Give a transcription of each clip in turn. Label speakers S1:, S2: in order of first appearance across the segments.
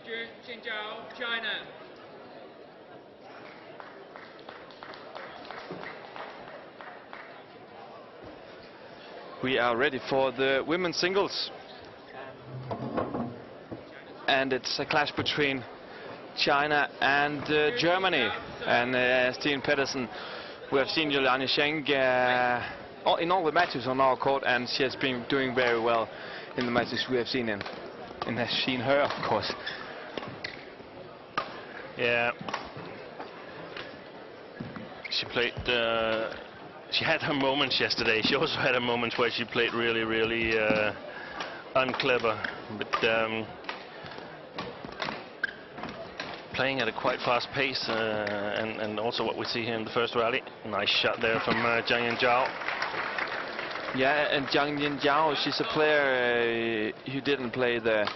S1: Jiang Yanjiao, China.
S2: We are ready for the women's singles. And it's a clash between China and Germany. And Stine Pedersen, we have seen Juliane Schenk in all the matches on our court, and she has been doing very well in the matches we have seen and has seen her, of course.
S3: Yeah. She played. She had her moments yesterday. She also had her moments where she played really, really unclever, but playing at a quite fast pace, and also what we see here in the first rally. Nice shot there from Jiang Yanjiao.
S2: Yeah, and Jiang Yanjiao, she's a player who didn't play the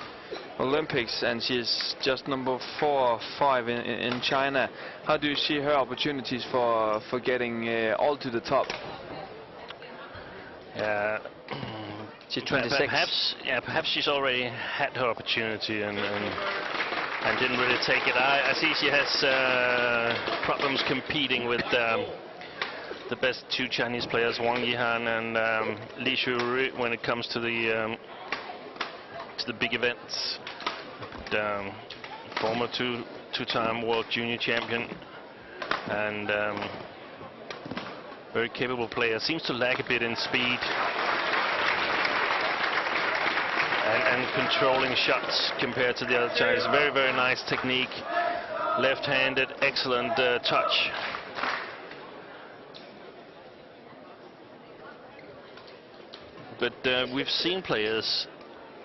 S2: Olympics, and she's just number 4 or 5 in China. How do you see her opportunities for getting all to the top?
S3: Yeah,
S2: she's 26.
S3: Perhaps she's already had her opportunity and didn't really take it. I see she has problems competing with the best 2 Chinese players, Wang Yihan and Li Shuyu, when it comes to the big events. But, former two-time world junior champion and very capable player. Seems to lag a bit in speed and controlling shots compared to the other Chinese. Very, very nice technique. Left-handed, excellent touch. But we've seen players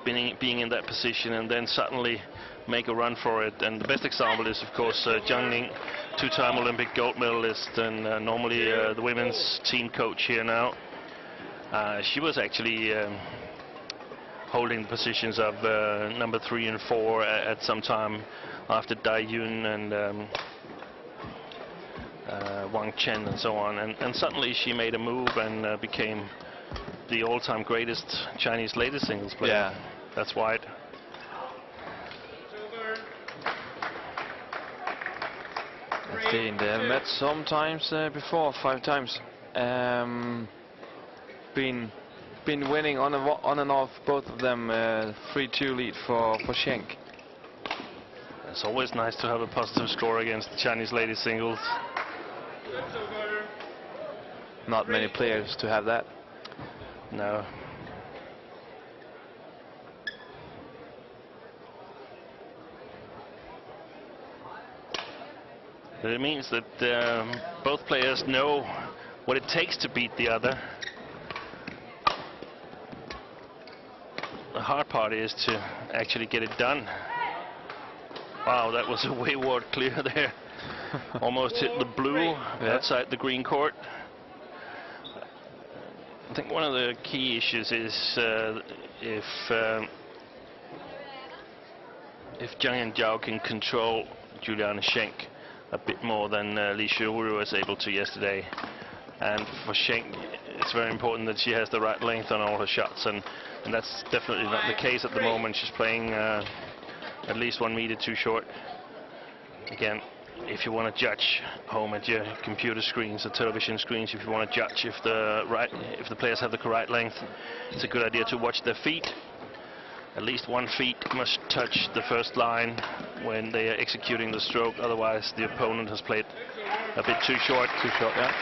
S3: being in that position and then suddenly make a run for it. And the best example is, of course, Jang, 2-time Olympic gold medalist and normally the women's team coach here now. She was actually holding the positions of number 3 and 4 at some time after Dai Yun and Wang Chen and so on. And suddenly she made a move and became the all-time greatest Chinese ladies singles player.
S2: Yeah.
S3: That's wide.
S2: They met sometimes before, 5 times. Been winning on and off, both of them 3-2 lead for Sheng.
S3: It's always nice to have a positive score against the Chinese ladies singles.
S2: Not many players to have that.
S3: No. But it means that both players know what it takes to beat the other. The hard part is to actually get it done. Wow, that was a wayward clear there. Almost hit the blue outside the green court. I think one of the key issues is if Jiang Yanjiao can control Juliane Schenk a bit more than Li Shuyu was able to yesterday. And for Sheng, it's very important that she has the right length on all her shots, and that's definitely not the case at the moment. She's playing at least 1 meter too short. Again, if you want to judge home at your computer screens or television screens, if you want to judge if the players have the correct length, it's a good idea to watch their feet. At least 1 foot must touch the first line when they are executing the stroke. Otherwise, the opponent has played a bit too short.
S2: Too short, yeah.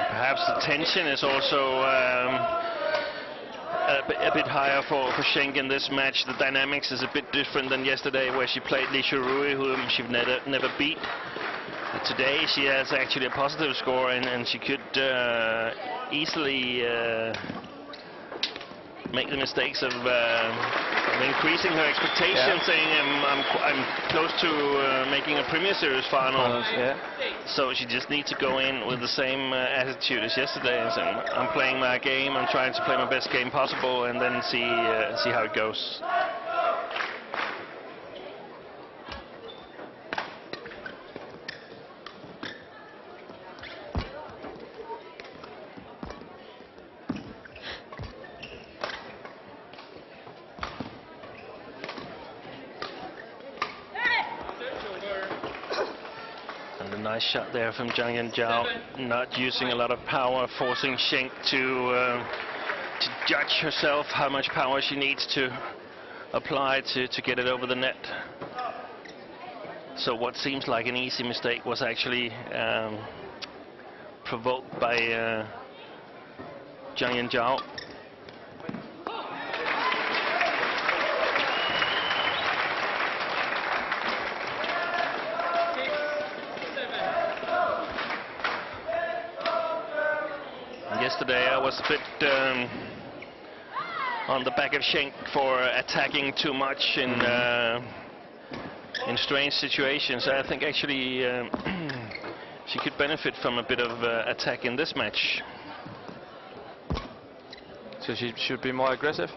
S3: Perhaps the tension is also a bit higher for Sheng in this match. The dynamics is a bit different than yesterday, where she played Li Shuyu, whom she never beat. But today she has actually a positive score, and she could easily make the mistakes of increasing her expectations, saying I'm close to making a Premier Series final. So she just needs to go in with the same attitude as yesterday and say, I'm playing my game, I'm trying to play my best game possible, and then see how it goes. Nice shot there from Jiang Yanjiao, not using a lot of power, forcing Sheng to judge herself how much power she needs to apply to get it over the net. So what seems like an easy mistake was actually provoked by Jiang Yanjiao. Yesterday I was a bit on the back of Sheng for attacking too much in strange situations. I think actually she could benefit from a bit of attack in this match.
S2: So she should be more aggressive?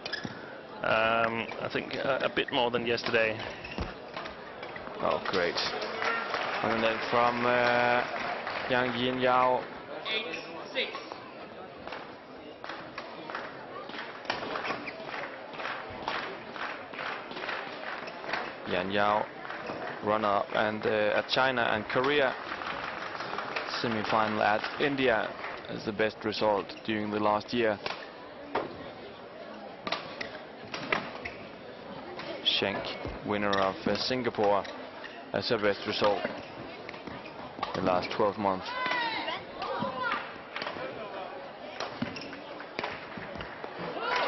S3: I think a bit more than yesterday.
S2: Oh, great. And then from Jiang Yanjiao.
S1: 8-6.
S2: Yanjiao, runner-up and at China and Korea, semi-final at India is the best result during the last year. Sheng, winner of Singapore, as her best result the last 12 months.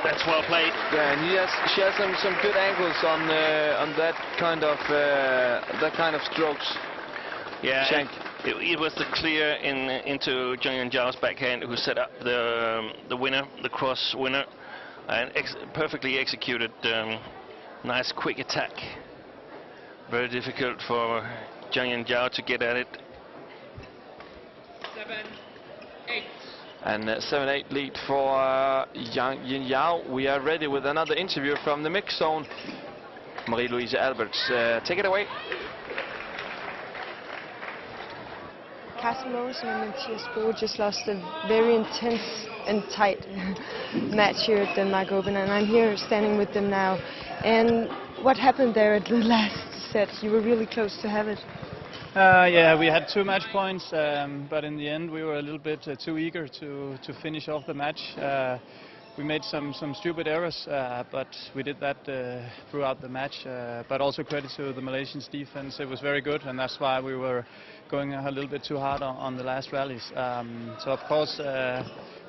S3: That's well played.
S2: Yeah, and she has some good angles on that kind of strokes.
S3: Yeah,
S2: Sheng.
S3: It was the clear into Jiang Yanjiao's backhand who set up the winner, the cross winner, and perfectly executed. Nice quick attack. Very difficult for Jiang Yanjiao to get at it.
S1: 7-8.
S2: And 7-8 lead for Jiang Yanjiao. We are ready with another interview from the mix zone. Marie-Louise Alberts, take it away.
S4: Carsten Mogensen and Mathias Bo just lost a very intense and tight match here at Denmark Open, and I'm here standing with them now. And what happened there at the last set? You were really close to have it.
S5: Yeah, we had 2 match points, but in the end we were a little bit too eager to finish off the match. We made some stupid errors, but we did that throughout the match. But also credit to the Malaysians' defense; it was very good, and that's why we were going a little bit too hard on the last rallies. So of course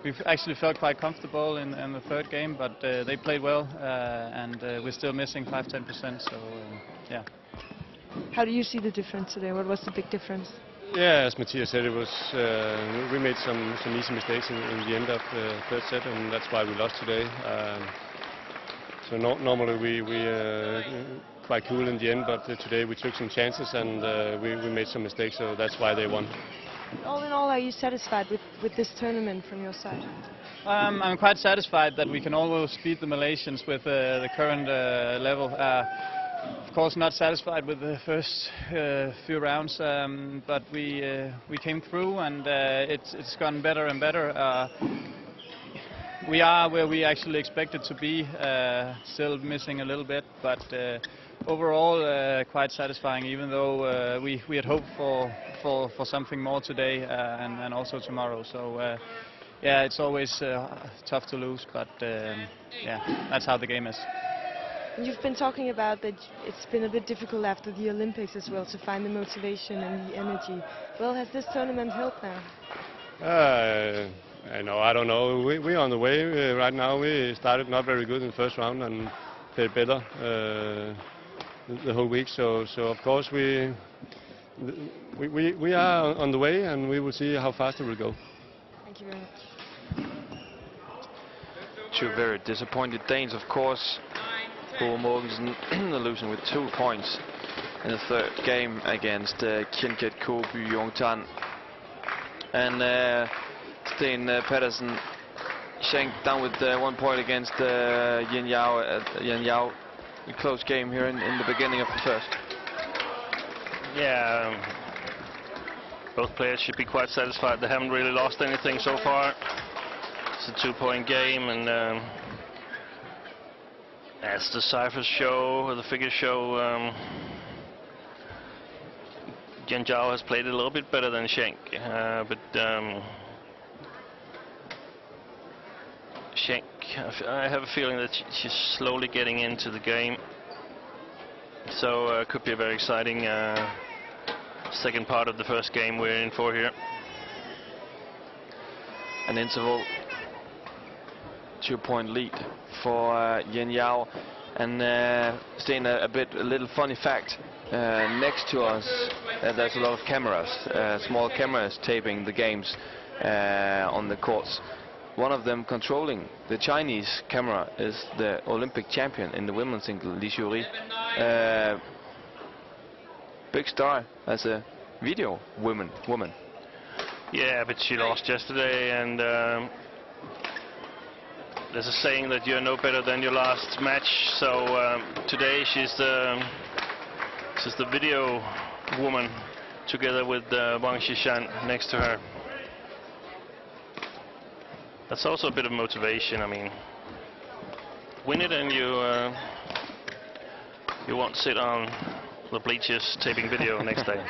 S5: we actually felt quite comfortable in the third game, but they played well, and we're still missing 5–10%. So yeah.
S4: How do you see the difference today? What was the big difference?
S6: Yeah, as Matthias said, it was we made some easy mistakes in the end of the third set, and that's why we lost today. So normally we quite cool in the end, but today we took some chances and we made some mistakes, so that's why they won.
S4: All in all, are you satisfied with this tournament from your side?
S5: I'm quite satisfied that we can almost beat the Malaysians with the current level. Of course, not satisfied with the first few rounds, but we came through, and it's gotten better and better. We are where we actually expected to be, still missing a little bit, but overall quite satisfying. Even though we had hoped for something more today and also tomorrow. So yeah, it's always tough to lose, but yeah, that's how the game is.
S4: You've been talking about that it's been a bit difficult after the Olympics as well to find the motivation and the energy. Well, has this tournament helped now?
S6: I don't know. We're on the way right now. We started not very good in the first round and played better the whole week. So of course we are on the way, and we will see how fast it will go.
S4: Thank you very much.
S2: two very disappointed Danes, of course. Bo Morgensen losing with 2 points in the third game against Kienket Koby Yongtan. And Sten Pedersen Sheng down with 1 point against Yanjiao. A close game here in the beginning of the first.
S3: Yeah, both players should be quite satisfied. They haven't really lost anything so far. It's a 2-point game, and as the ciphers show, or the figures show, Yanjiao has played it a little bit better than Sheng, but Sheng, I have a feeling that she's slowly getting into the game, so it could be a very exciting second part of the first game we're in for here.
S2: An interval 2-point lead for Yanjiao. And Sten, a little funny fact, next to us there's a lot of cameras, small cameras taping the games on the courts. One of them controlling the Chinese camera is the Olympic champion in the women's single, Li Xiuri. Big star as a video woman.
S3: Yeah, but she lost yesterday, and there's a saying that you're no better than your last match. So today she's the video woman, together with Wang Xishan next to her. That's also a bit of motivation. I mean, win it and you won't sit on the bleachers taping video next day.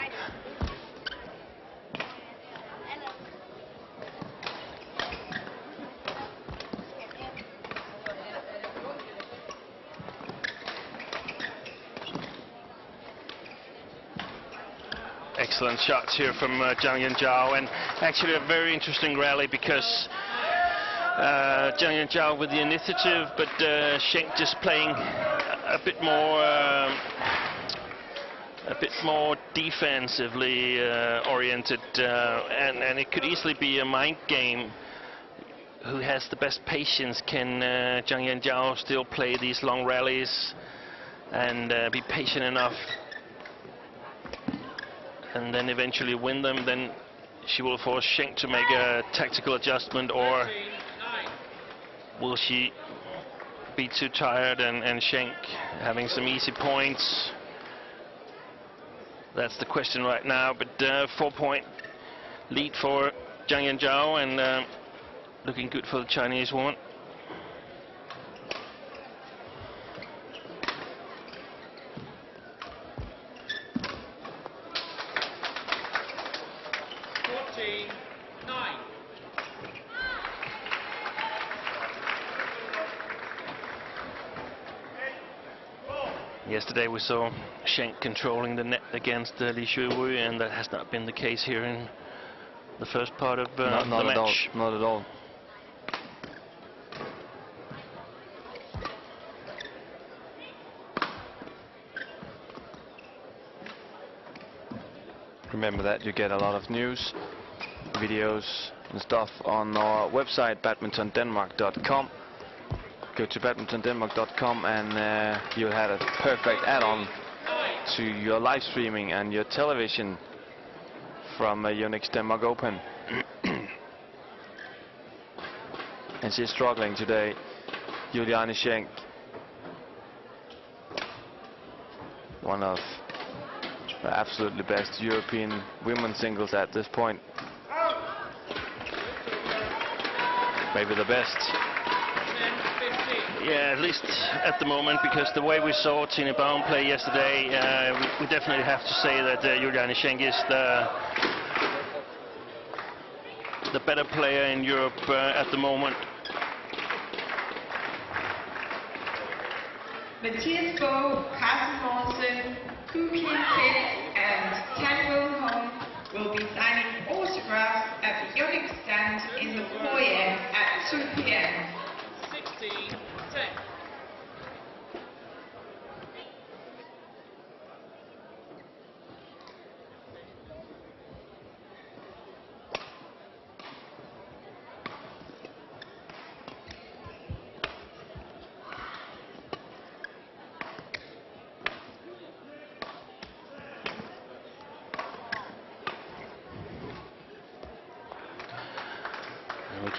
S3: Excellent shots here from Jiang Yanjiao, and actually a very interesting rally, because Jiang Yanjiao with the initiative, but Sheng just playing a bit more defensively oriented, and it could easily be a mind game. Who has the best patience? Can Jiang Yanjiao still play these long rallies and be patient enough, and then eventually win them? Then she will force Sheng to make a tactical adjustment, or will she be too tired and Sheng having some easy points? That's the question right now. But 4-point lead for Jiang Yanjiao, and looking good for the Chinese woman. Yesterday we saw Sheng controlling the net against Li Xiuri, and that has not been the case here in the first part of the match.
S2: Not at all. Remember that you get a lot of news, videos and stuff on our website, badmintondenmark.com. Go to badmintondenmark.com and you'll have a perfect add-on to your live streaming and your television from Yonex Denmark Open. And she's struggling today, Juliane Schenk, one of the absolutely best European women's singles at this point. Maybe the best.
S3: Yeah, at least at the moment, because the way we saw Tine Baum play yesterday, we definitely have to say that Juliane Schenk is the better player in Europe at the moment.
S7: Mathias Bo, Carsten Morsen, Ku Kin Pik and Tan Will Hong will be signing autographs at the Yonex stand in the foyer at 2 p.m.
S1: 16-10.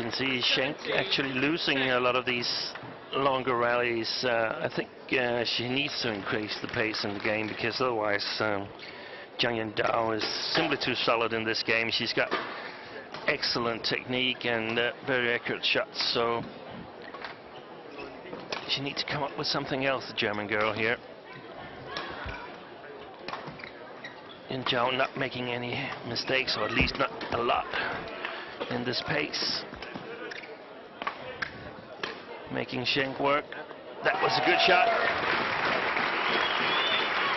S3: can see Sheng actually losing a lot of these longer rallies. I think she needs to increase the pace in the game, because otherwise Jiang Yanjiao is simply too solid in this game. She's got excellent technique and very accurate shots, so she needs to come up with something else, the German girl here. Yanjiao not making any mistakes, or at least not a lot in this pace. Making Sheng work. That was a good shot.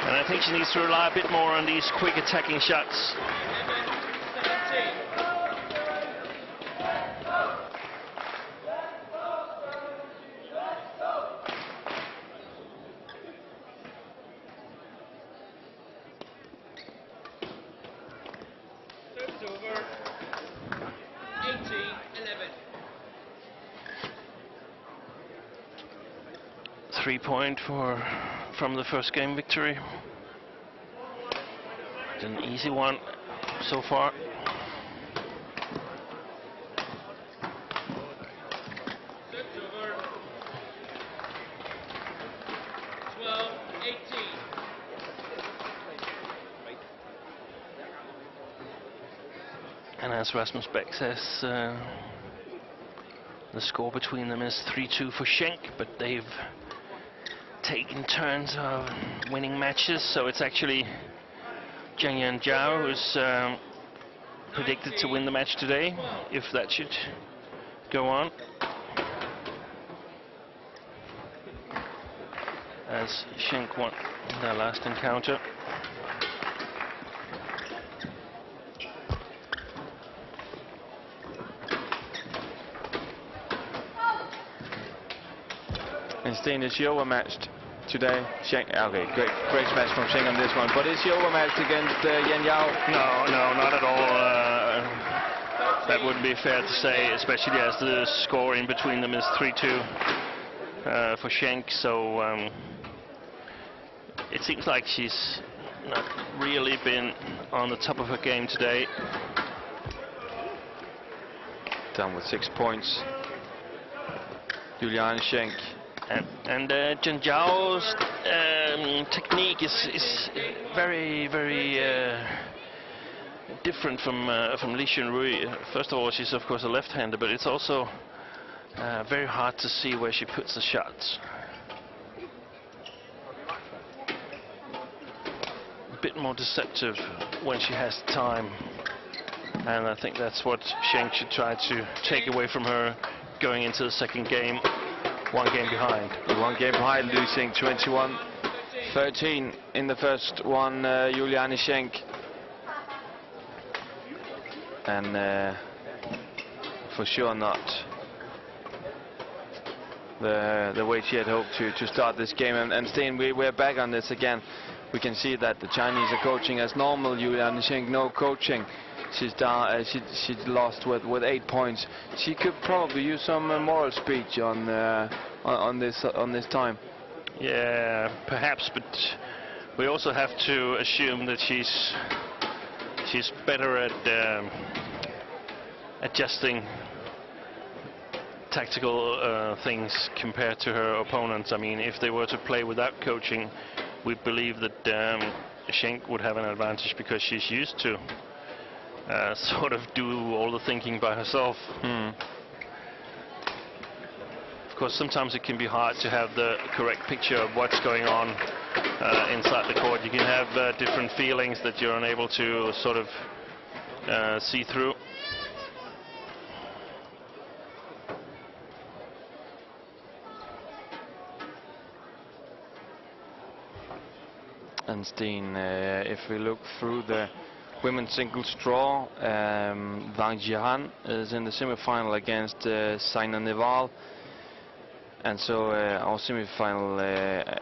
S3: And I think she needs to rely a bit more on these quick attacking shots.
S1: Service over. 18-11.
S3: 3-point from the first game victory. It's an easy one so far.
S1: Service over. 12-18.
S3: And as Rasmus Beck says, the score between them is 3-2 for Schenk, but they've taken turns of winning matches, so it's actually Jiang Yanjiao who's predicted to win the match today, if that should go on. As Schenk won their last encounter.
S2: And Sten, is she overmatched today? Sheng, okay, great smash from Sheng on this one. But is she overmatched against Yanjiao?
S3: No, not at all. That would be fair to say, especially as the score in between them is 3-2 for Schenk. So it seems like she's not really been on the top of her game today.
S2: Down with 6 points. Juliane Schenk.
S3: And Yanjiao's technique is very, very different from Li Xunrui. First of all, she's of course a left-hander, but it's also very hard to see where she puts the shots. A bit more deceptive when she has time, and I think that's what Sheng should try to take away from her going into the second game. One game behind.
S2: One game behind, losing 21-13 in the first one, Juliane Schenk. And for sure not the way she had hoped to start this game. And Sten, we're back on this again. We can see that the Chinese are coaching as normal. Juliane Schenk, no coaching. She's down. She lost with 8 points. She could probably use some moral speech on this time.
S3: Yeah, perhaps, but we also have to assume that she's better at adjusting tactical things compared to her opponents. I mean, if they were to play without coaching, we believe that Schenk would have an advantage because she's used to sort of do all the thinking by herself. Of course, sometimes it can be hard to have the correct picture of what's going on inside the court. You can have different feelings that you're unable to sort of see through.
S2: And Sten, if we look through the women's singles draw, Wang Jihan is in the semi-final against Saina Nehwal. And so our semi-final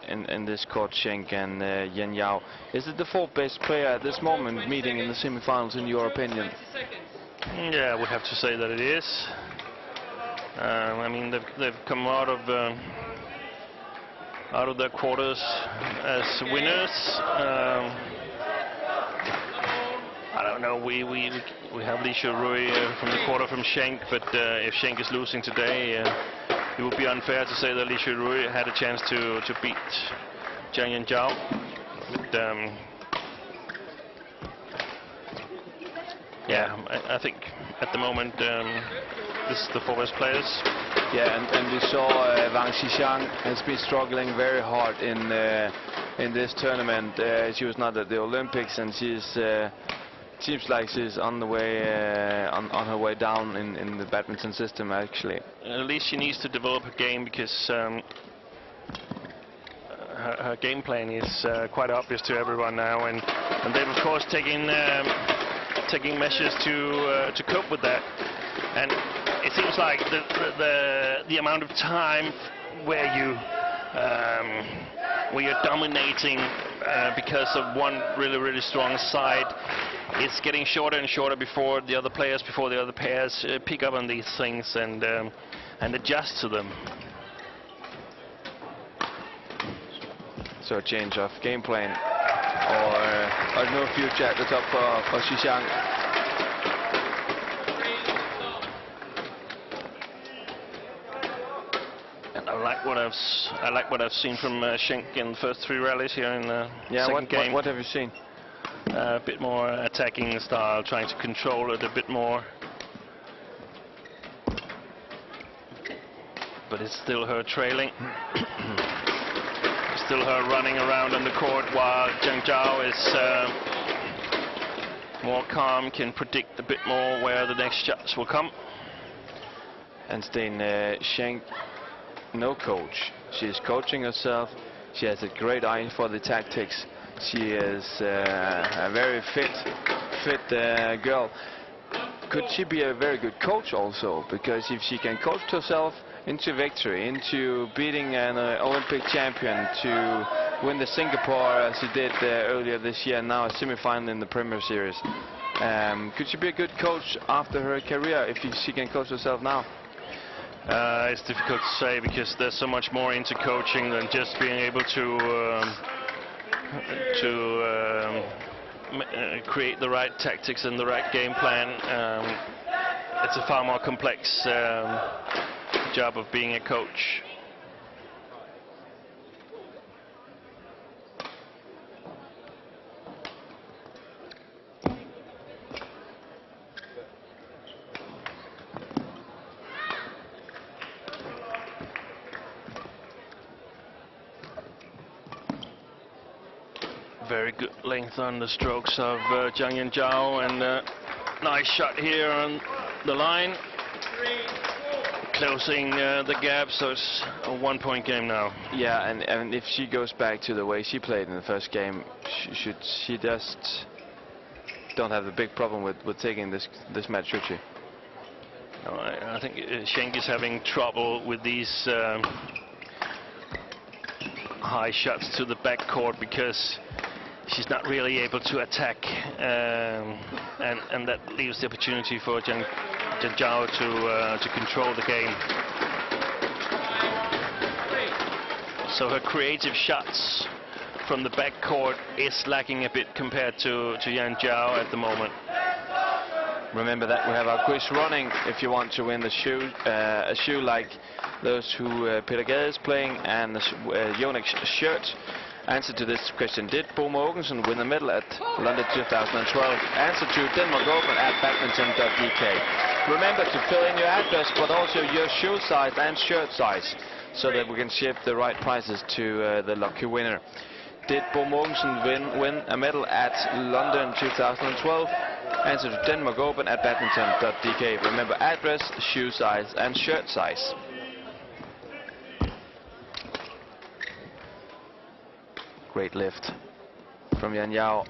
S2: in this court, Schenk and Yanjiao. Is it the fourth best player at this moment meeting in the semi-finals, in your opinion?
S3: Yeah, I would have to say that it is. I mean, they've come out of their quarters as winners. I don't know. We have Li Shuhui from the quarter from Sheng, but if Sheng is losing today, it would be unfair to say that Li Shuhui had a chance to beat Jiang Yanjiao. Yeah, I think at the moment this is the 4 best players.
S2: Yeah, and we saw Wang Xishan has been struggling very hard in this tournament. She was not at the Olympics, and she's seems like she's on the way on her way down in the badminton system actually.
S3: At least she needs to develop her game, because her game plan is quite obvious to everyone now, and they've of course taking measures to cope with that. And it seems like the amount of time where you're dominating because of one really strong side, it's getting shorter and shorter before the other players, before the other pairs pick up on these things and adjust to them.
S2: So a change of game plan, or no future at the top for Xishan.
S3: And I like what I've seen from Schenk in the first 3 rallies here in the second game.
S2: What have you seen?
S3: A bit more attacking style, trying to control it a bit more. But it's still her trailing. Still her running around on the court, while Jiang Yanjiao is more calm, can predict a bit more where the next shots will come.
S2: And Sten, Schenk, no coach. She is coaching herself. She has a great eye for the tactics. She is a very fit girl. Could she be a very good coach also? Because if she can coach herself into victory, into beating an Olympic champion, to win the Singapore as she did earlier this year, and now a semi-final in the Premier Series, could she be a good coach after her career if she can coach herself now?
S3: It's difficult to say, because there's so much more into coaching than just being able to create the right tactics and the right game plan. It's a far more complex job of being a coach. Very good length on the strokes of Jiang Yanjiao, and nice shot here on the line, closing the gap, so it's a 1-point game now.
S2: Yeah, and if she goes back to the way she played in the first game, she just don't have the big problem with taking this match, should she?
S3: No, I think Schenk is having trouble with these high shots to the backcourt, because she's not really able to attack, and that leaves the opportunity for Jiang Yanjiao to control the game. So her creative shots from the backcourt is lacking a bit compared to Jiang Yanjiao at the moment.
S2: Remember that we have our quiz running if you want to win the shoe, a shoe like those who Peter Gade is playing, and the Yonex shirt. Answer to this question: did Bo Mogensen win the medal at London 2012? Answer to Denmark Open at badminton.dk. Remember to fill in your address, but also your shoe size and shirt size, so that we can ship the right prizes to the lucky winner. Did Bo Mogensen win a medal at London 2012? Answer to Denmark Open at badminton.dk. Remember address, shoe size and shirt size. Great lift from Yanjiao.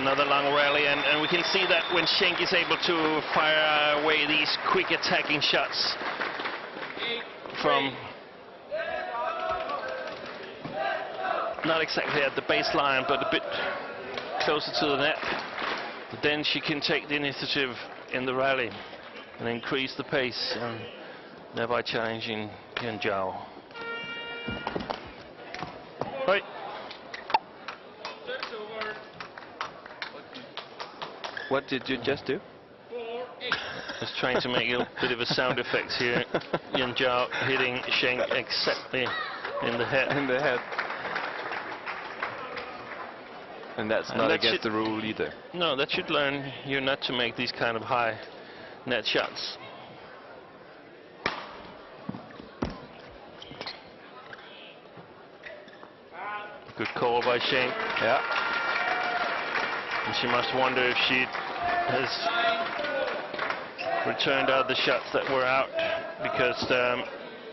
S3: another long rally, and we can see that when Schenk is able to fire away these quick attacking shots from not exactly at the baseline, but a bit closer to the net, then she can take the initiative in the rally and increase the pace, and thereby challenging Yanjiao. Right.
S2: What did you just do?
S3: Just trying to make a bit of a sound effect here. Yanjiao hitting Sheng exactly in the head.
S2: In the head. And that's not against the rule either.
S3: No, that should learn you not to make these kind of high net shots. Good call by Sheng.
S2: Yeah.
S3: And she must wonder if she has returned out the shots that were out, because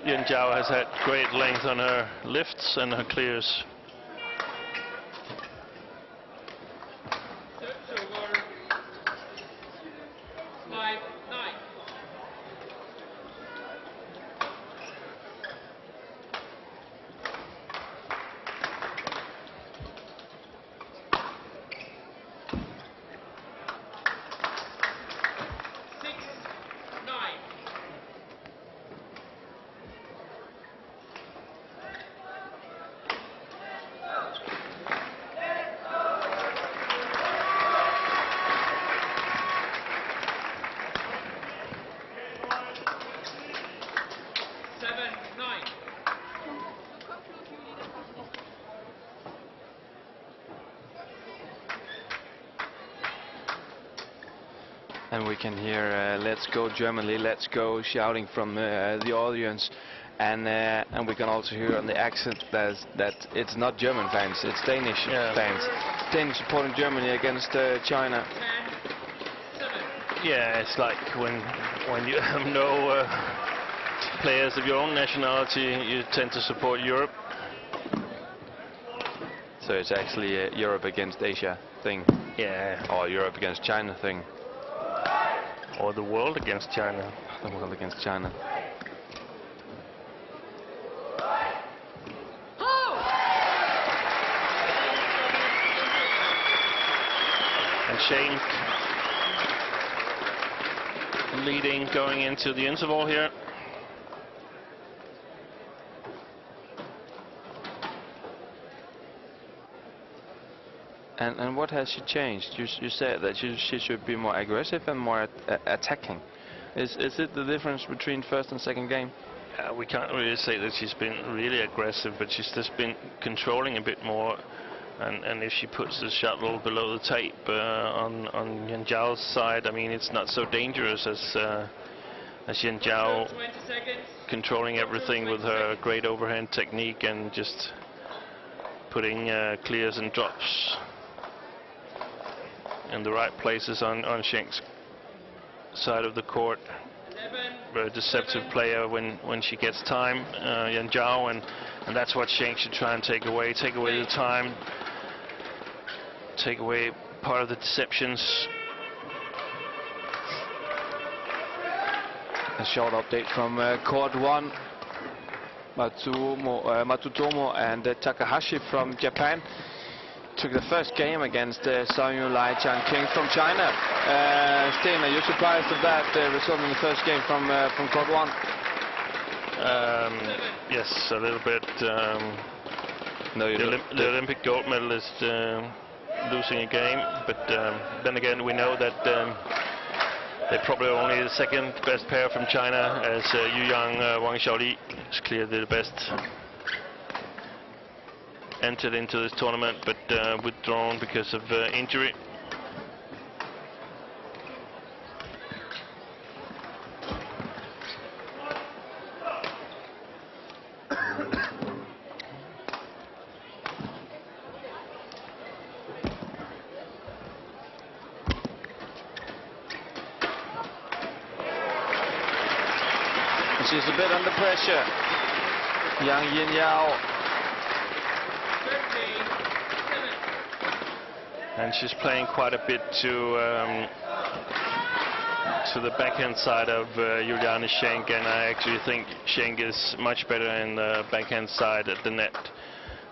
S3: Yanjiao has had great length on her lifts and her clears.
S2: And we can hear "Let's go Germany, let's go" shouting from the audience, and we can also hear on the accent that it's not German fans, it's Danish fans. Danish supporting Germany against China.
S3: Yeah, it's like when you have no players of your own nationality, you tend to support Europe.
S2: So it's actually a Europe against Asia thing.
S3: Yeah.
S2: Or Europe against China thing.
S3: Or the world against China.
S2: The world against China.
S3: And Sheng leading going into the interval here.
S2: And what has she changed? You said that she should be more aggressive and more attacking. Is it the difference between first and second game?
S3: We can't really say that she's been really aggressive, but she's just been controlling a bit more. And if she puts the shuttle below the tape on Yanjiao's side, I mean, it's not so dangerous as Yanjiao controlling everything with her great overhand technique and just putting clears and drops in the right places on Sheng's side of the court. Very deceptive player when she gets time, Yanjiao, and that's what Sheng should try and take away the time, take away part of the deceptions.
S2: A short update from court 1. Matsutomo and Takahashi from Japan took the first game against Samurai Jiang from China. Sten, are you surprised of that result in the first game from court 1?
S3: Yes, a little bit.
S2: No,
S3: the Olympic gold medalist losing a game, but then again we know that they're probably only the second best pair from China, as Yu Yang Wang Xiaoli is clearly the best. Entered into this tournament, but withdrawn because of injury.
S2: She's a bit under pressure. Jiang Yanjiao.
S3: And she's playing quite a bit to the backhand side of Juliane Schenk, and I actually think Schenk is much better in the backhand side at the net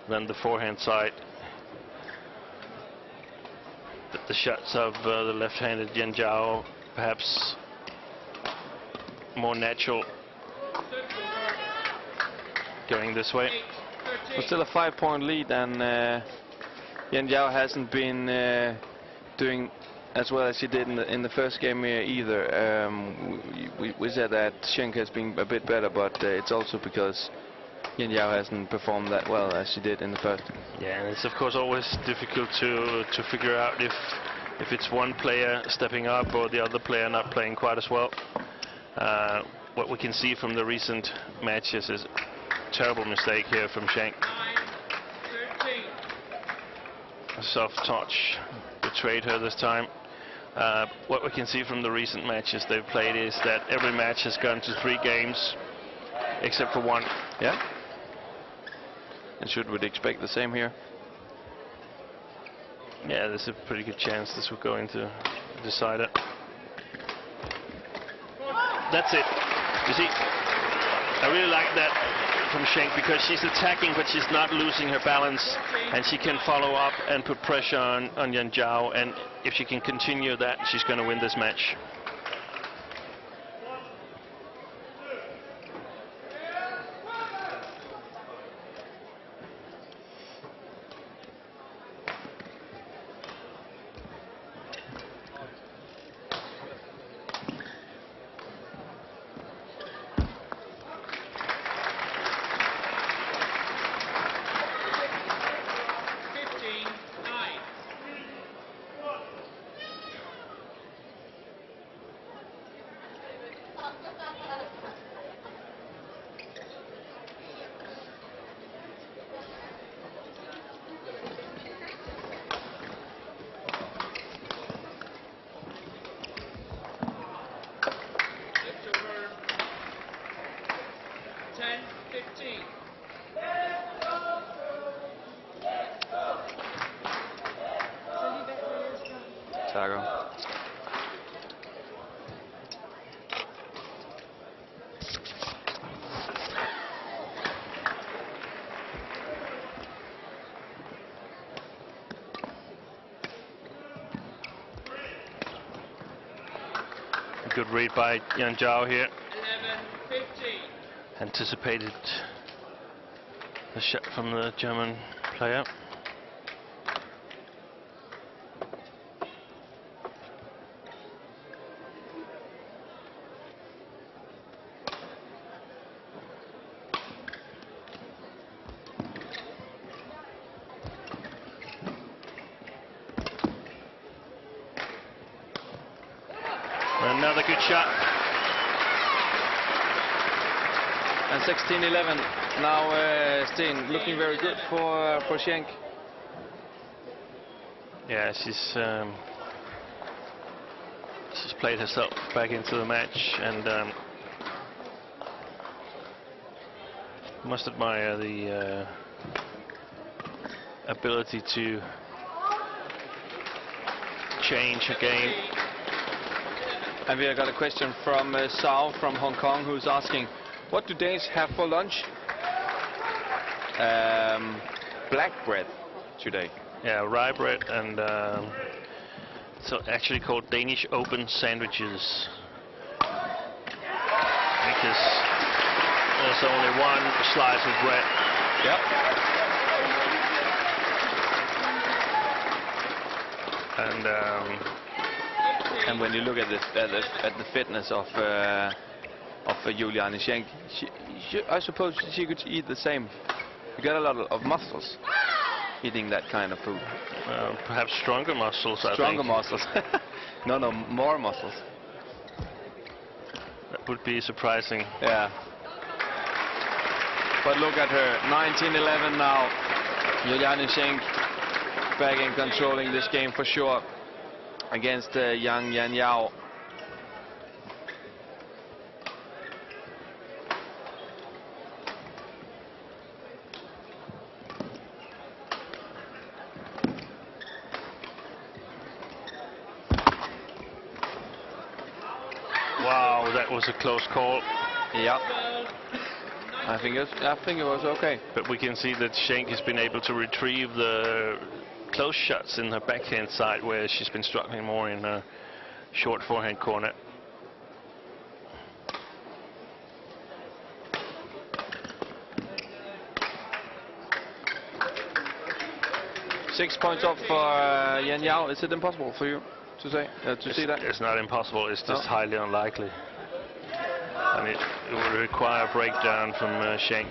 S3: than the forehand side. But the shots of the left-handed Yanjiao perhaps more natural going this way.
S2: Well, still a 5-point lead, and Yanjiao hasn't been doing as well as she did in the first game either. We said that Sheng has been a bit better, but it's also because Yanjiao hasn't performed that well as she did in the first.
S3: Yeah, and it's of course always difficult to figure out if it's one player stepping up or the other player not playing quite as well. What we can see from the recent matches is a terrible mistake here from Sheng. A soft touch betrayed her this time. What we can see from the recent matches they've played is that every match has gone to 3 games except for 1.
S2: Yeah. And should we expect the same here?
S3: Yeah, there's a pretty good chance this will go into a decider. That's it. You see, I really like that from Sheng, because she's attacking but she's not losing her balance, and she can follow up and put pressure on Yanjiao, and if she can continue that, she's going to win this match. Good read by Yanjiao here.
S1: 11-15.
S3: Anticipated the shot from the German player. Another good shot.
S2: And 16-11 now. Steen looking very good for Schenk.
S3: Yeah, she's played herself back into the match, and must admire the ability to change a game.
S2: And we have got a question from Sao from Hong Kong, who's asking, what do Danes have for lunch? Black bread today.
S3: Yeah, rye bread, and so actually called Danish Open sandwiches, because there's only one slice of bread.
S2: Yep. And when you look at the fitness of Juliane Schenk, I suppose she could eat the same. You got a lot of muscles eating that kind of food.
S3: Perhaps stronger muscles.
S2: Stronger
S3: I think.
S2: muscles. No, more muscles.
S3: That would be surprising.
S2: Yeah. But look at her, 19-11 now. Juliane Schenk back in controlling this game for sure against Jiang Yanjiao.
S3: was a close call.
S2: Yeah. I think it was okay.
S3: But we can see that Schenk has been able to retrieve the close shots in her backhand side, where she's been struggling more in her short forehand corner.
S2: Six points off for Yanjiao. Is it impossible for you to say to see that?
S3: It's not impossible. It's just highly unlikely. And it would require a breakdown from Schenk.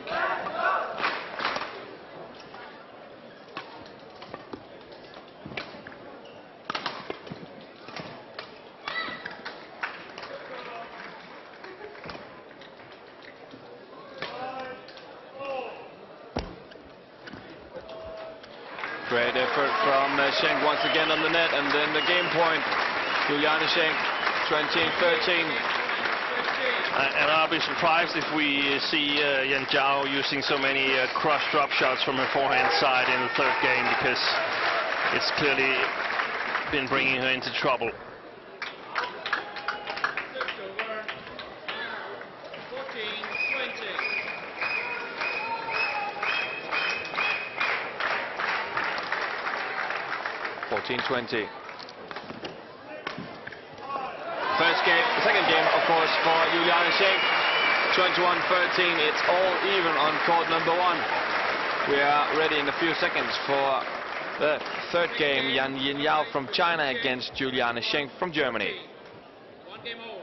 S2: Great effort from Sheng once again on the net, and then the game point. Juliane Schenk, 20-13.
S3: And I'll be surprised if we see Yanjiao using so many cross drop shots from her forehand side in the third game, because it's clearly been bringing her into trouble.
S2: 14-20. First game, second game, of course, for Juliane Schenk. 21-13. It's all even on court number one. We are ready in a few seconds for the third game. Jiang Yanjiao from China against Juliane Schenk from Germany.
S1: One game over.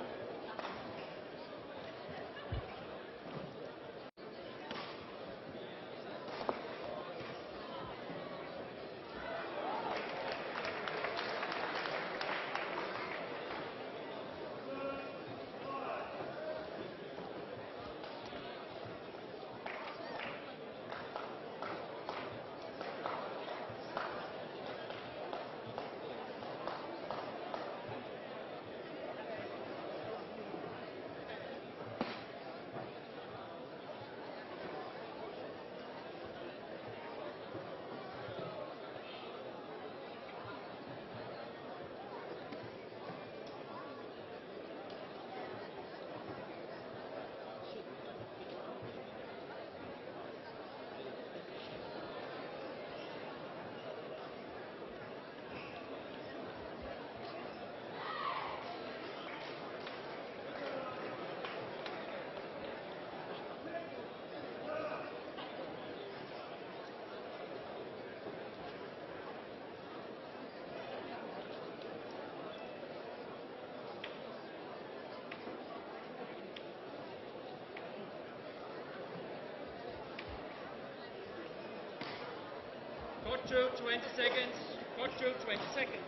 S1: Court 2, 20 seconds. Court 2, 20 seconds.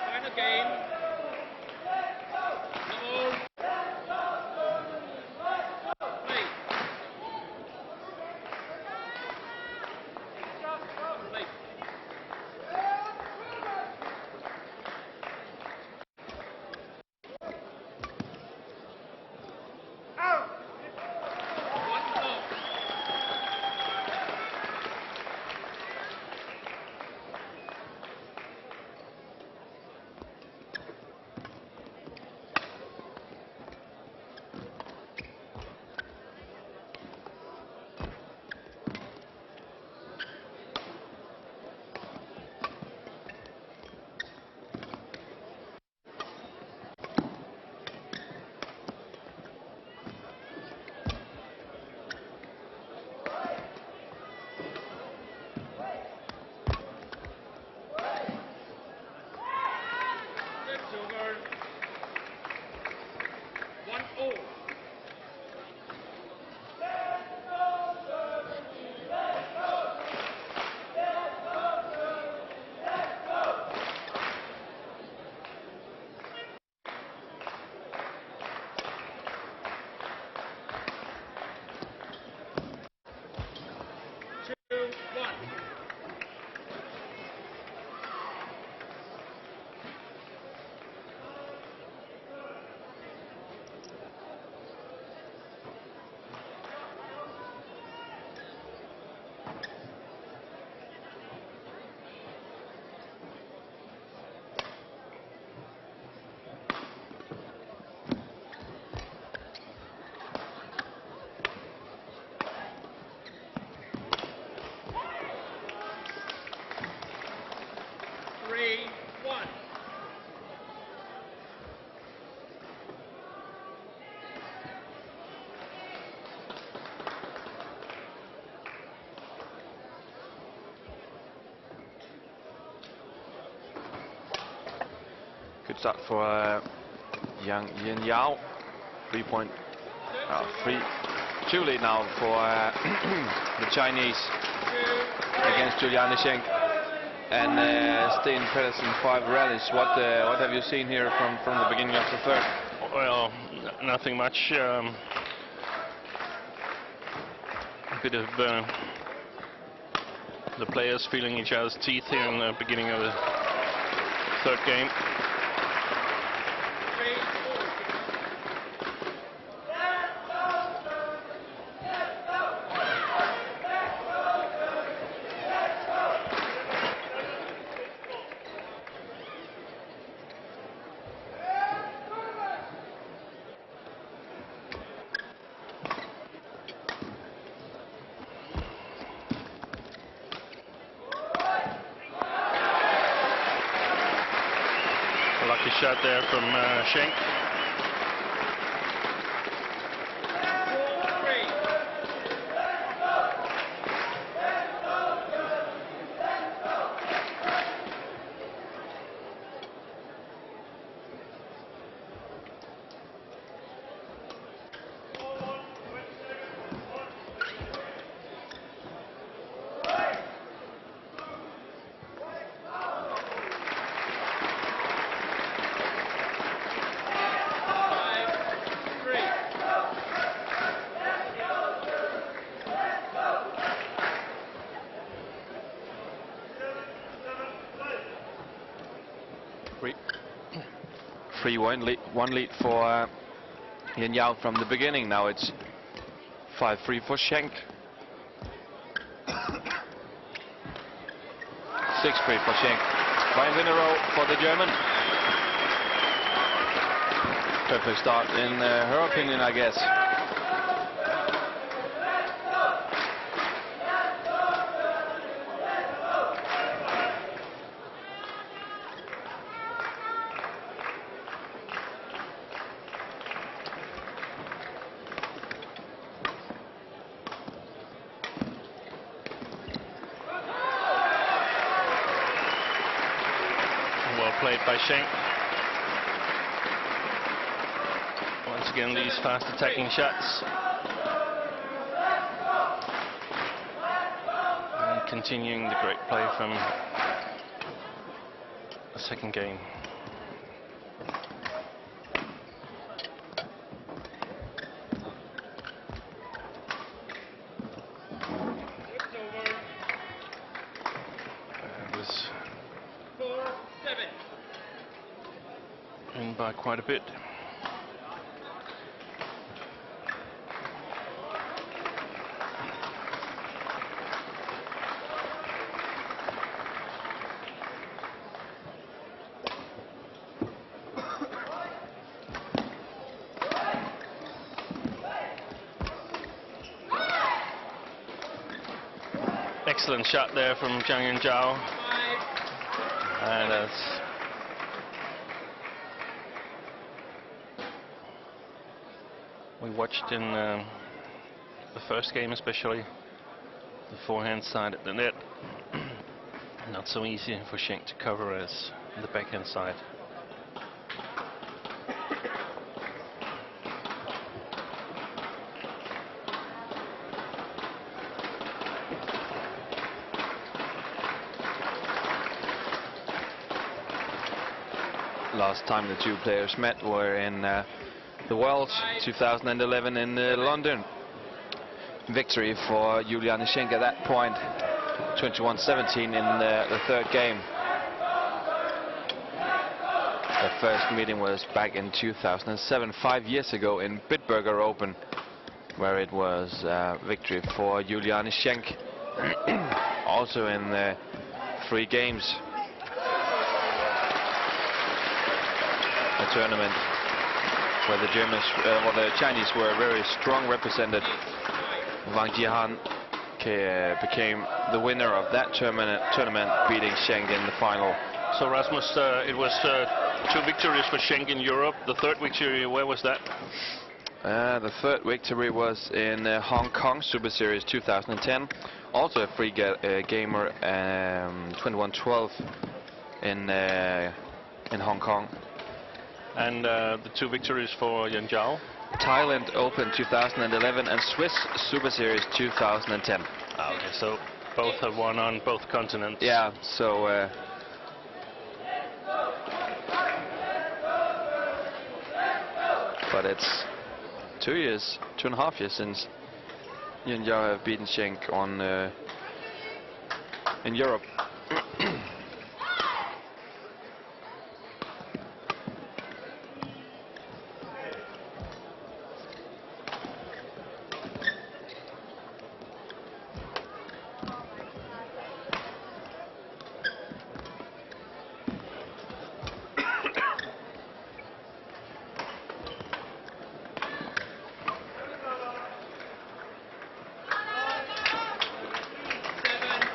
S1: Final game. No. Play. Play.
S2: Good start for Jiang Yanjiao. 3-2 lead now for the Chinese against Juliane Schenk and Sten Pedersen. 5 rallies. What have you seen here from the beginning of the third?
S3: Well, nothing much. A bit of the players feeling each other's teeth here in the beginning of the third game. Lucky shot there from Sheng.
S2: One lead for Yanjiao from the beginning. Now it's 5-3 for Schenk. 6-3 for Schenk. 5 in a row for the German. Perfect start in her opinion, I guess.
S3: Played by Sheng. Once again, these fast attacking shots. And continuing the great play from the second game. By quite a bit. Excellent shot there from Jiang Yanjiao. And that's we watched in the first game, especially the forehand side at the net. Not so easy for Schenk to cover as the backhand side.
S2: Last time the two players met were in the World 2011 in London. Victory for Juliane Schenk at that point, 21-17 in the third game. The first meeting was back in 2007, 5 years ago in Bitburger Open, where it was victory for Juliane Schenk. Also in 3 games. A tournament where the Germans, or the Chinese were very strong represented. Wang Jihan became the winner of that tournament, beating Sheng in the final.
S3: So Rasmus, it was 2 victories for Sheng in Europe. The third victory, where was that?
S2: The third victory was in Hong Kong Superseries 2010. Also a free gamer, 21-12 in Hong Kong.
S3: And the 2 victories for Yanjiao.
S2: Thailand Open 2011 and Swiss Superseries 2010.
S3: Okay, so both have won on both continents.
S2: Yeah, so but it's 2.5 years since Yanjiao have beaten Sheng on in Europe.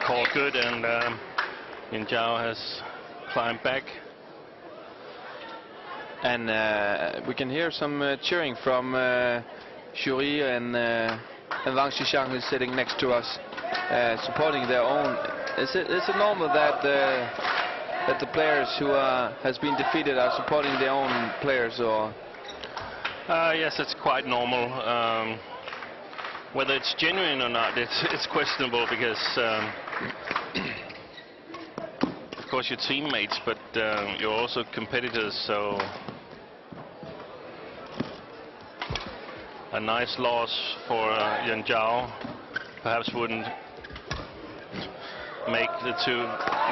S3: Call good, and Yanjiao has climbed back.
S2: And we can hear some cheering from Shuri and Wang Xishang, who's sitting next to us, supporting their own. Is it normal that that the players who has been defeated are supporting their own players, or?
S3: Yes, it's quite normal. Whether it's genuine or not, it's questionable, because of course you're teammates, but you're also competitors, so a nice loss for Yanjiao perhaps wouldn't make the 2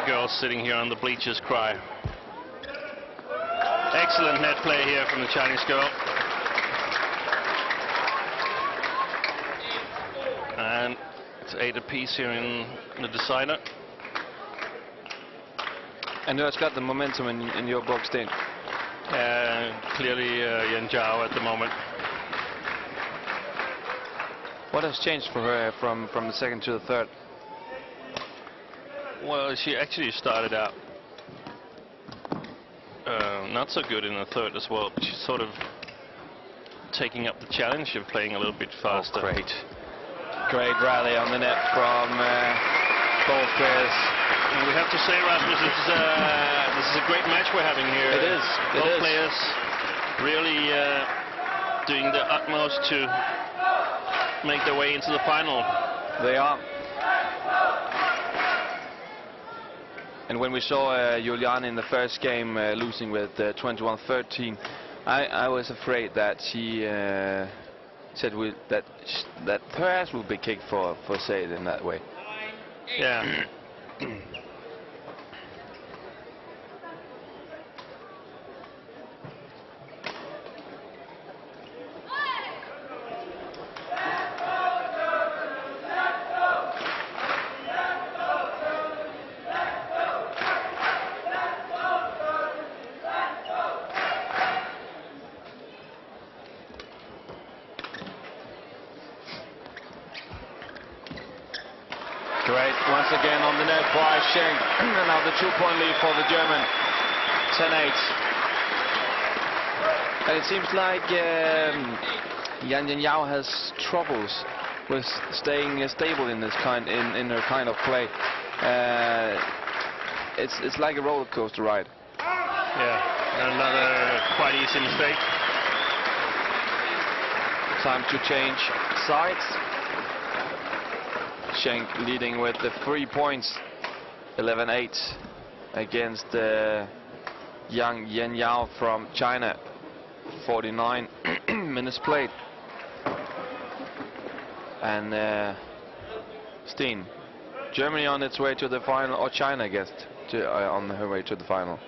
S3: girls sitting here on the bleachers cry. Excellent net play here from the Chinese girl. And it's 8 apiece here in the decider.
S2: And who has got the momentum in your book, Sten?
S3: Clearly Yanjiao at the moment.
S2: What has changed for her from the second to the third?
S3: Well, she actually started out not so good in the third as well, but she's sort of taking up the challenge of playing a little bit faster.
S2: Oh, great rally on the net from both players.
S3: And we have to say, Rasmus, this is a great match we're having here.
S2: It is.
S3: Both players really doing their utmost to make their way into the final.
S2: They are. And when we saw Juliane in the first game losing with 21-13, I was afraid that she said that her ass would be kicked for saying it in that way.
S3: Yeah.
S2: Great, once again on the net by Sheng. Now the 2-point lead for the German. 10-8. And it seems like Jiang Yanjiao has troubles with staying stable in this in her kind of play. It's like a roller coaster ride.
S3: Yeah, another quite easy mistake.
S2: Time to change sides. Sheng leading with the 3 points, 11-8 against Jiang Yanjiao from China. 49 minutes played. And Steen, Germany on its way to the final, or China, I guess, on her way to the final.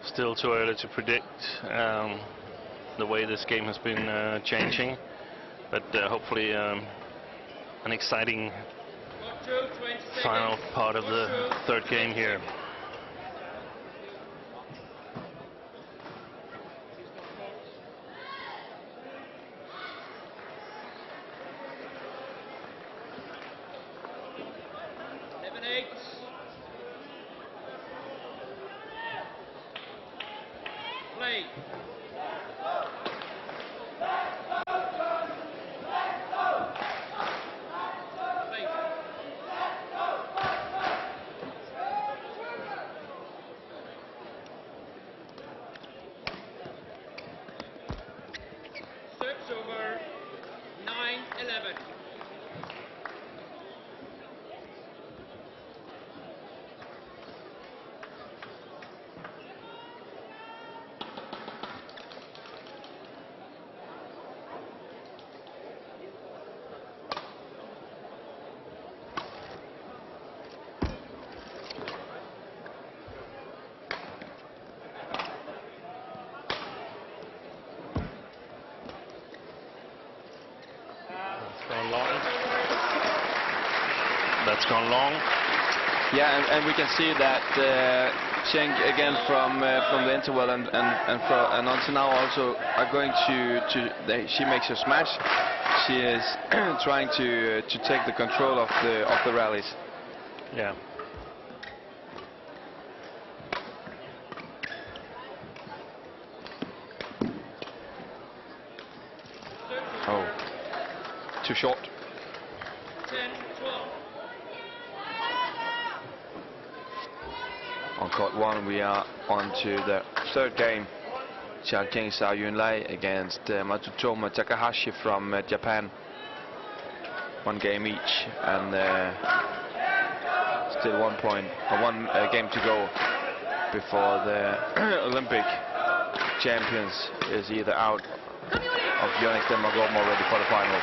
S3: Still too early to predict the way this game has been changing, but hopefully an exciting final part of the third game here. that's gone long.
S2: Yeah, and we can see that Sheng again from the interval and until now also are going she makes a smash. She is trying to take the control of the rallies.
S3: Yeah.
S2: Oh, too short.
S1: 10-12.
S2: On court 1, we are on to the third game. Jiang Yanjiao against Matsutomo Takahashi from Japan. 1 game each, and still 1 game to go before the Olympic champions is either out of Yonex Denmark Open or ready for the final.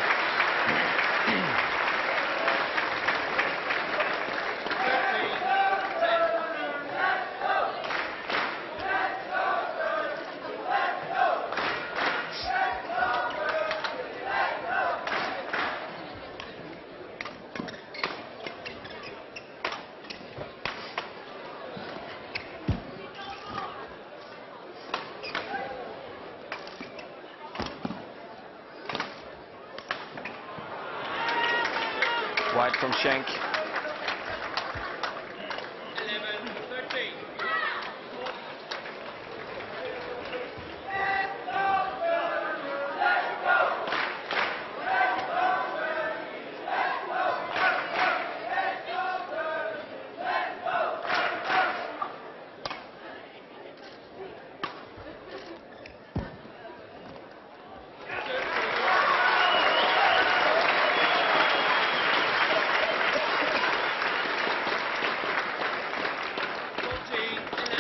S2: Wide from Sheng.
S1: 11-13.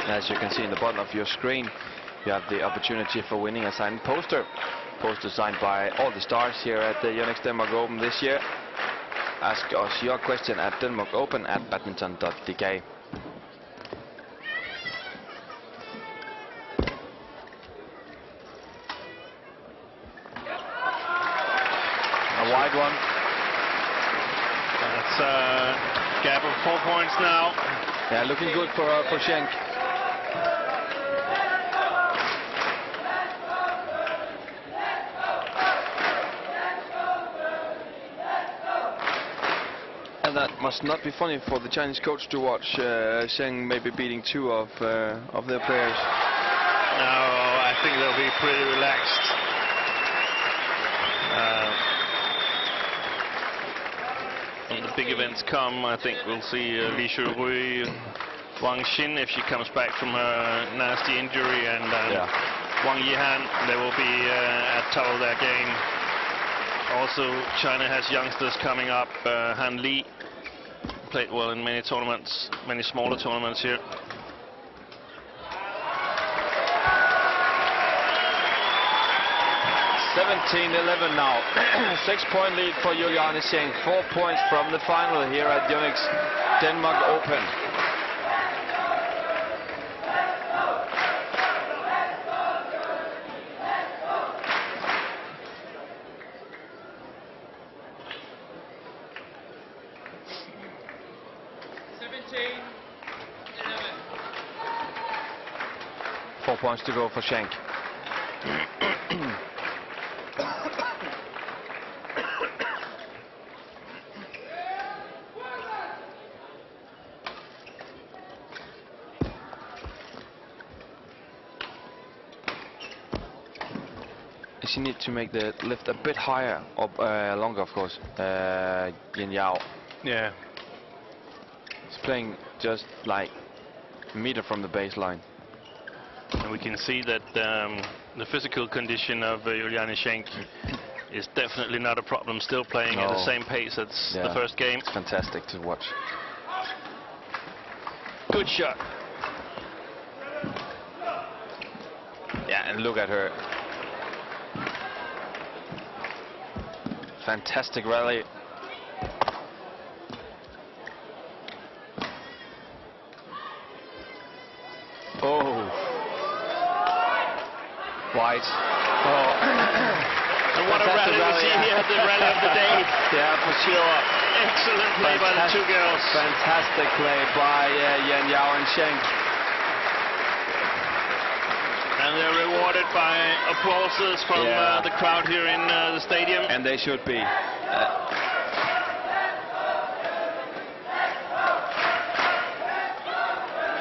S2: As you can see in the bottom of your screen, you have the opportunity for winning a signed poster. Poster signed by all the stars here at the Yonex Denmark Open this year. Ask us your question at denmarkopen@badminton.dk. A wide one.
S3: That's a gap of 4 points now.
S2: Yeah, looking good for Sheng. And that must not be funny for the Chinese coach to watch Sheng maybe beating 2 of their players.
S3: No, I think they'll be pretty relaxed. When the big events come, I think we'll see Li Shurui, Wang Xin if she comes back from her nasty injury, and Wang Yihan. They will be at top of their game. Also, China has youngsters coming up. Han Li played well in many tournaments, many smaller tournaments here.
S2: (17-11) now. 6-point lead for Juliane Schenk. 4 points from the final here at Yonex Denmark Open. Four points to go for Schenk. She needs to make the lift a bit higher, or longer, of course. Yanjiao.
S3: Yeah.
S2: It's playing just like a meter from the baseline.
S3: And we can see that the physical condition of Juliane Schenk is definitely not a problem. Still playing at the same pace as the first game.
S2: It's fantastic to watch.
S3: Good shot.
S2: Yeah, and look at her. Fantastic rally. Oh. Wide. Oh.
S3: And what a rally we see here, the rally of the day.
S2: Yeah, for sure.
S3: Excellent play by the two girls.
S2: Fantastic play by Yanjiao and Sheng.
S3: And they're rewarded by applauses from the crowd here in the stadium.
S2: And they should be.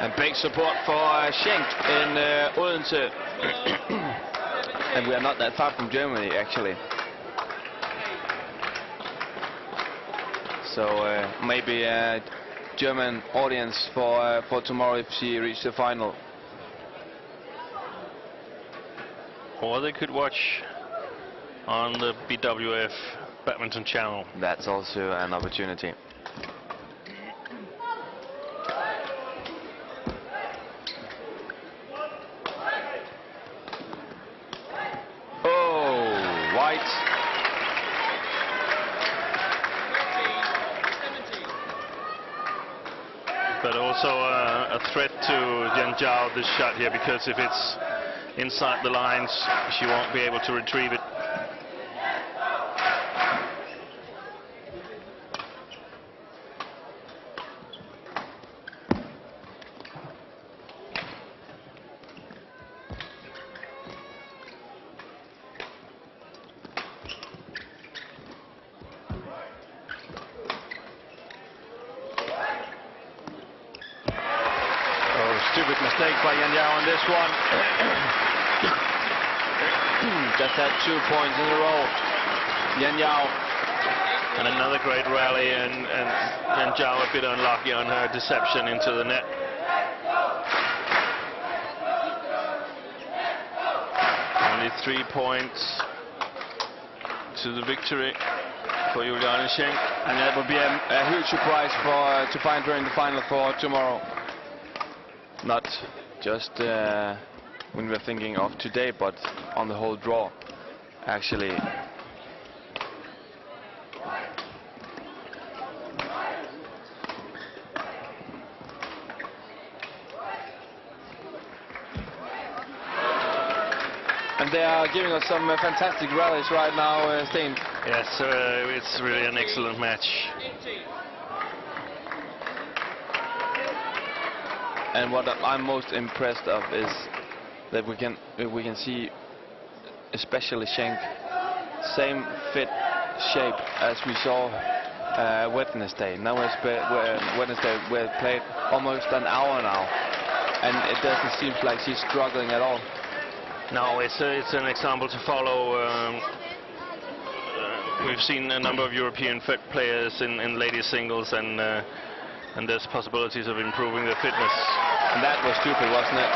S2: And big support for Sheng in Odense. And we are not that far from Germany, actually. So maybe a German audience for tomorrow if she reaches the final.
S3: Or they could watch on the BWF Badminton channel.
S2: That's also an opportunity. Oh, white.
S3: But also a threat to Yanjiao, this shot here, because if it's inside the lines, she won't be able to retrieve it.
S2: Stupid mistake by Yanjiao on this one. Just had 2 points in a row. Yanjiao.
S3: And another great rally, and Yanjiao a bit unlucky on her deception into the net. Only 3 points to the victory for Juliane Schenk.
S2: And that would be a huge surprise to find her in the final for tomorrow. Not just when we're thinking of today, but on the whole draw, actually. And they are giving us some fantastic rallies right now, Sten.
S3: Yes, it's really an excellent match.
S2: And what I'm most impressed of is that we can see, especially Sheng, same fit shape as we saw Wednesday. Now Wednesday we played almost an hour now, and it doesn't seem like she's struggling at all.
S3: No, it's an example to follow. We've seen a number of European fit players in ladies singles, and there's possibilities of improving their fitness.
S2: And that was stupid, wasn't it?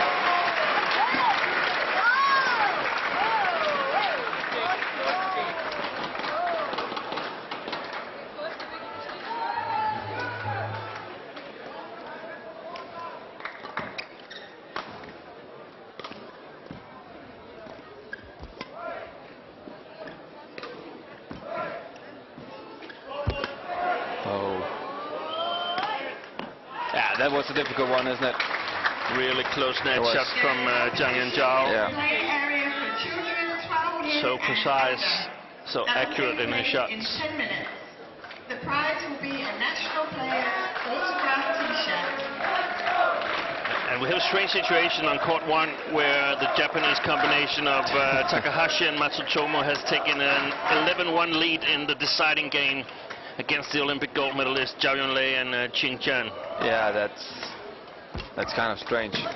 S2: That was a difficult one, isn't it?
S3: Really close net shot from Jiang Yanjiao.
S2: Yeah.
S3: So precise, so accurate in her shots.
S7: In 10 minutes. The prize will be a national player's autographed t-shirt.
S3: And we have a strange situation on court 1 where the Japanese combination of Takahashi and Matsutomo has taken an 11-1 lead in the deciding game against the Olympic gold medalist Zhao Yunlei and Qing Chen.
S2: Yeah, that's kind of strange. And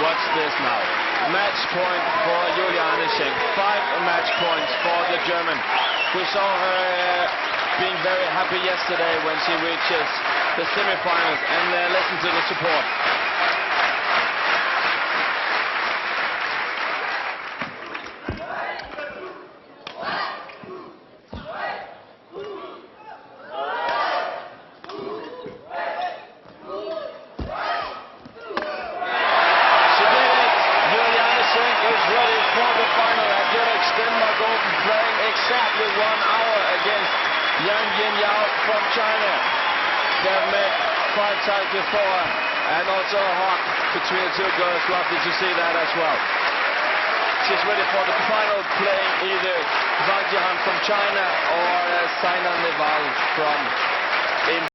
S2: watch this now. Match point for Juliane Schenk. 5 match points for the German. We saw her being very happy yesterday when she reaches the semifinals, and listen to the support. Exactly 1 hour against Jiang Yanjiao from China. They've met 5 times before, and also a hug between the two girls. Lovely to see that as well. matches ready for the final, playing either Zhang Jihan from China or Saina Nehwal from